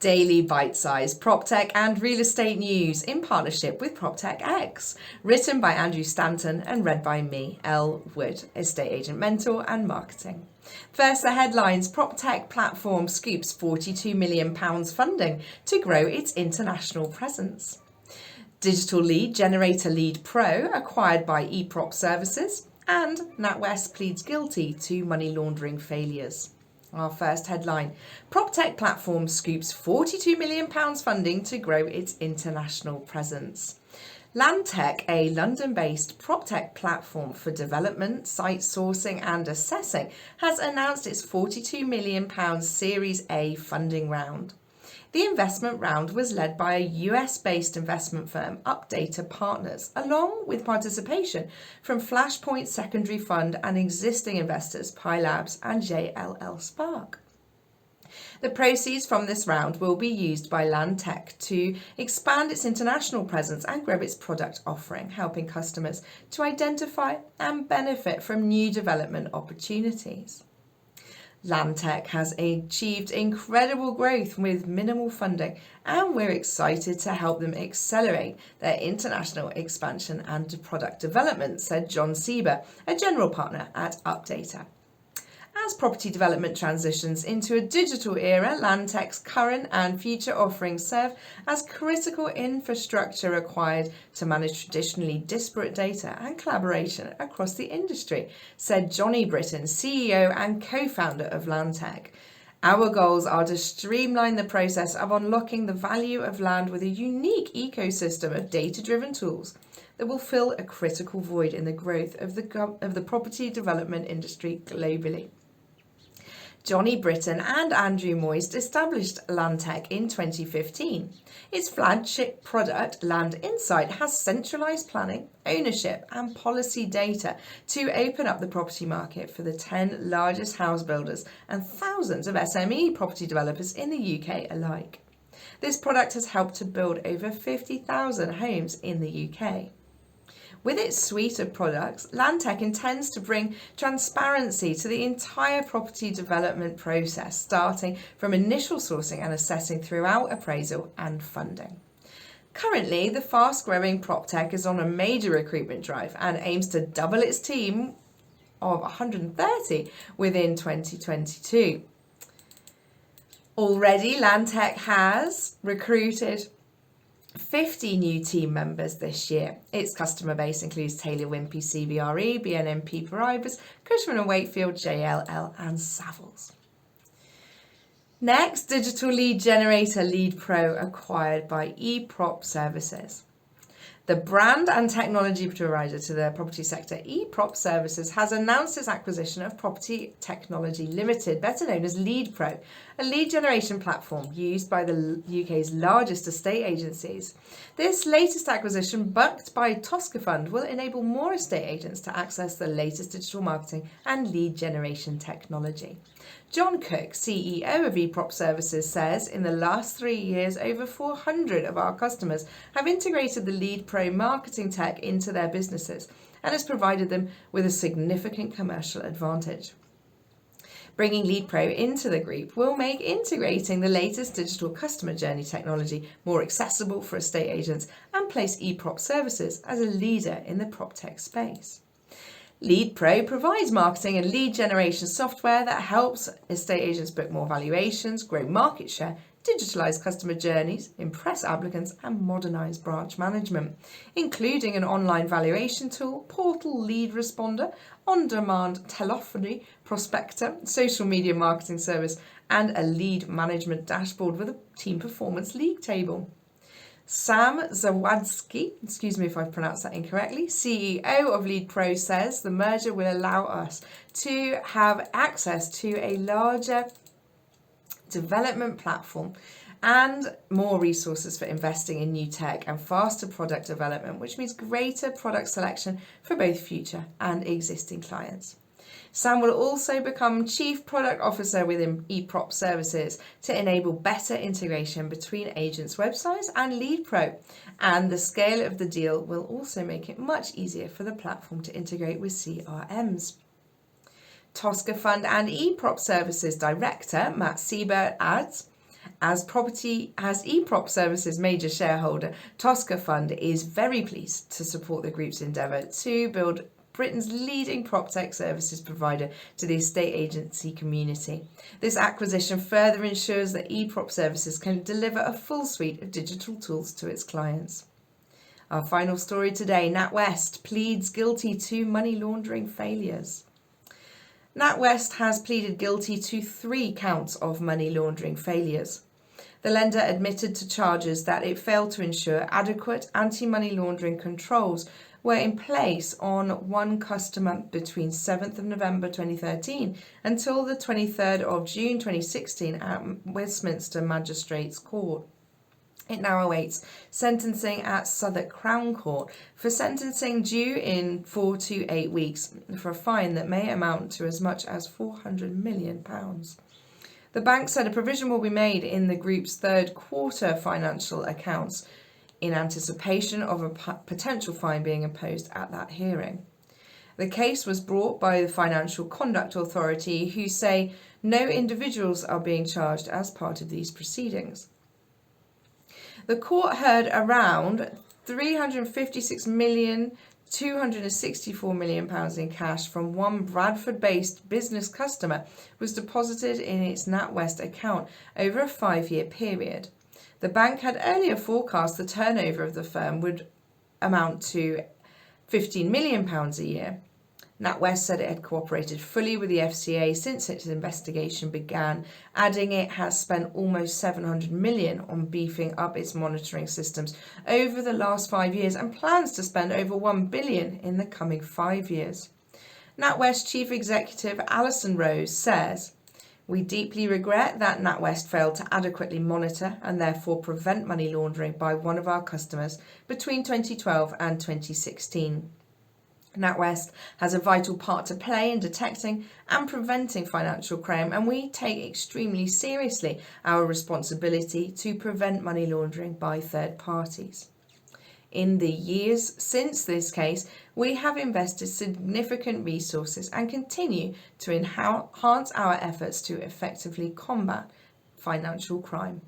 Daily bite-sized PropTech and real estate news in partnership with Proptech-X. Written by Andrew Stanton and read by me, Elle Wood, estate agent mentor and marketing. First, the headlines. PropTech platform scoops £42 million funding to grow its international presence. Digital lead generator LeadPro acquired by Eprop services, and Natwest pleads guilty to money laundering failures. Our first headline, PropTech platform scoops £42 million funding to grow its international presence. Landtech, a London-based PropTech platform for development, site sourcing and assessing, has announced its £42 million Series A funding round. The investment round was led by a US-based investment firm, Updata Partners, along with participation from Flashpoint Secondary Fund and existing investors Pi Labs and JLL Spark. The proceeds from this round will be used by Landtech to expand its international presence and grow its product offering, helping customers to identify and benefit from new development opportunities. Landtech has achieved incredible growth with minimal funding, and we're excited to help them accelerate their international expansion and product development, said John Sieber, a general partner at Updata. As property development transitions into a digital era, Landtech's current and future offerings serve as critical infrastructure required to manage traditionally disparate data and collaboration across the industry, said Johnny Britton, CEO and co-founder of Landtech. Our goals are to streamline the process of unlocking the value of land with a unique ecosystem of data-driven tools that will fill a critical void in the growth of the property development industry globally. Johnny Britton and Andrew Moist established Landtech in 2015. Its flagship product, Land Insight, has centralised planning, ownership and policy data to open up the property market for the 10 largest house builders and thousands of SME property developers in the UK alike. This product has helped to build over 50,000 homes in the UK. With its suite of products, Landtech intends to bring transparency to the entire property development process, starting from initial sourcing and assessing throughout appraisal and funding. Currently, the fast-growing PropTech is on a major recruitment drive and aims to double its team of 130 within 2022. Already, Landtech has recruited 50 new team members this year. Its customer base includes Taylor Wimpey, CBRE, BNP Paribas, Cushman & Wakefield, JLL and Savills. Next, digital lead generator LeadPro acquired by Eprop services. The brand and technology provider to the property sector, Eprop Services, has announced its acquisition of Property Technology Limited, better known as LeadPro, a lead generation platform used by the UK's largest estate agencies. This latest acquisition, backed by Tosca Fund, will enable more estate agents to access the latest digital marketing and lead generation technology. John Cook, CEO of Eprop Services, says in the last 3 years, over 400 of our customers have integrated the LeadPro marketing tech into their businesses and has provided them with a significant commercial advantage. Bringing LeadPro into the group will make integrating the latest digital customer journey technology more accessible for estate agents and place Eprop Services as a leader in the PropTech space. LeadPro provides marketing and lead generation software that helps estate agents book more valuations, grow market share, digitalise customer journeys, impress applicants and modernise branch management, including an online valuation tool, portal lead responder, on-demand telephony prospector, social media marketing service and a lead management dashboard with a team performance league table. Sam Zawadzki, excuse me if I've pronounced that incorrectly, CEO of LeadPro, says the merger will allow us to have access to a larger development platform and more resources for investing in new tech and faster product development, which means greater product selection for both future and existing clients. Sam will also become Chief Product Officer within Eprop Services to enable better integration between agents' websites and LeadPro, and the scale of the deal will also make it much easier for the platform to integrate with CRMs. Tosca Fund and Eprop Services Director Matt Siebert adds, As Eprop Services major shareholder, Tosca Fund is very pleased to support the group's endeavour to build Britain's leading PropTech services provider to the estate agency community. This acquisition further ensures that Eprop Services can deliver a full suite of digital tools to its clients. Our final story today, Natwest pleads guilty to money laundering failures. Natwest has pleaded guilty to 3 counts of money laundering failures. The lender admitted to charges that it failed to ensure adequate anti-money laundering controls were in place on one customer between 7th of November 2013 until the 23rd of June 2016 at Westminster Magistrates Court. It now awaits sentencing at Southwark Crown Court for sentencing due in 4 to 8 weeks for a fine that may amount to as much as £400 million. The bank said a provision will be made in the group's third quarter financial accounts in anticipation of a potential fine being imposed at that hearing. The case was brought by the Financial Conduct Authority, who say no individuals are being charged as part of these proceedings. The court heard around £356,264 million in cash from one Bradford-based business customer was deposited in its Natwest account over a 5-year period. The bank had earlier forecast the turnover of the firm would amount to £15 million a year. Natwest said it had cooperated fully with the FCA since its investigation began, adding it has spent almost £700 million on beefing up its monitoring systems over the last 5 years and plans to spend over £1 billion in the coming 5 years. Natwest Chief Executive Alison Rose says, "We deeply regret that Natwest failed to adequately monitor and therefore prevent money laundering by one of our customers between 2012 and 2016. Natwest has a vital part to play in detecting and preventing financial crime, and we take extremely seriously our responsibility to prevent money laundering by third parties. In the years since this case, we have invested significant resources and continue to enhance our efforts to effectively combat financial crime."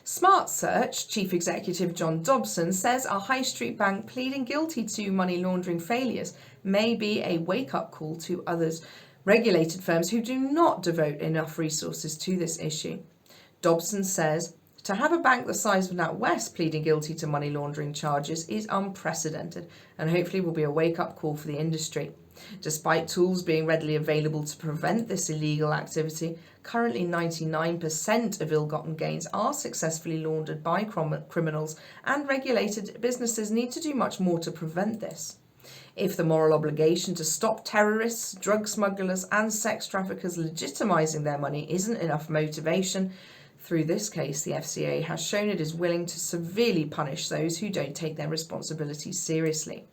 Smart Search Chief Executive John Dobson says a high street bank pleading guilty to money laundering failures may be a wake-up call to others regulated firms who do not devote enough resources to this issue. Dobson says, "To have a bank the size of Natwest pleading guilty to money laundering charges is unprecedented and hopefully will be a wake-up call for the industry. Despite tools being readily available to prevent this illegal activity, currently 99% of ill-gotten gains are successfully laundered by criminals, and regulated businesses need to do much more to prevent this. If the moral obligation to stop terrorists, drug smugglers and sex traffickers legitimising their money isn't enough motivation, through this case the FCA has shown it is willing to severely punish those who don't take their responsibilities seriously.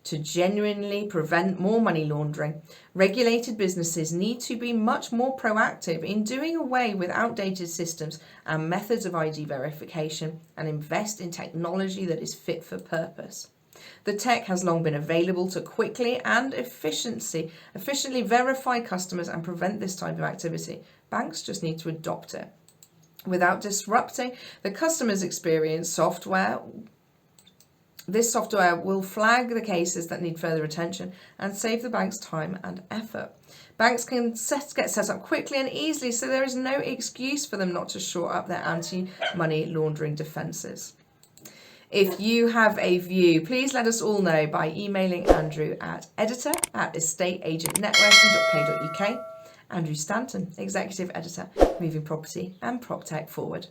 To genuinely prevent more money laundering, regulated businesses need to be much more proactive in doing away with outdated systems and methods of ID verification and invest in technology that is fit for purpose. The tech has long been available to quickly and efficiently verify customers and prevent this type of activity. Banks just need to adopt it. Without disrupting the customer's experience, this software will flag the cases that need further attention and save the bank's time and effort. Banks can get set up quickly and easily, so there is no excuse for them not to shore up their anti-money laundering defences." If you have a view, please let us all know by emailing Andrew at editor@estateagentnetworking.co.uk. Andrew Stanton, Executive Editor, Moving Property and PropTech Forward.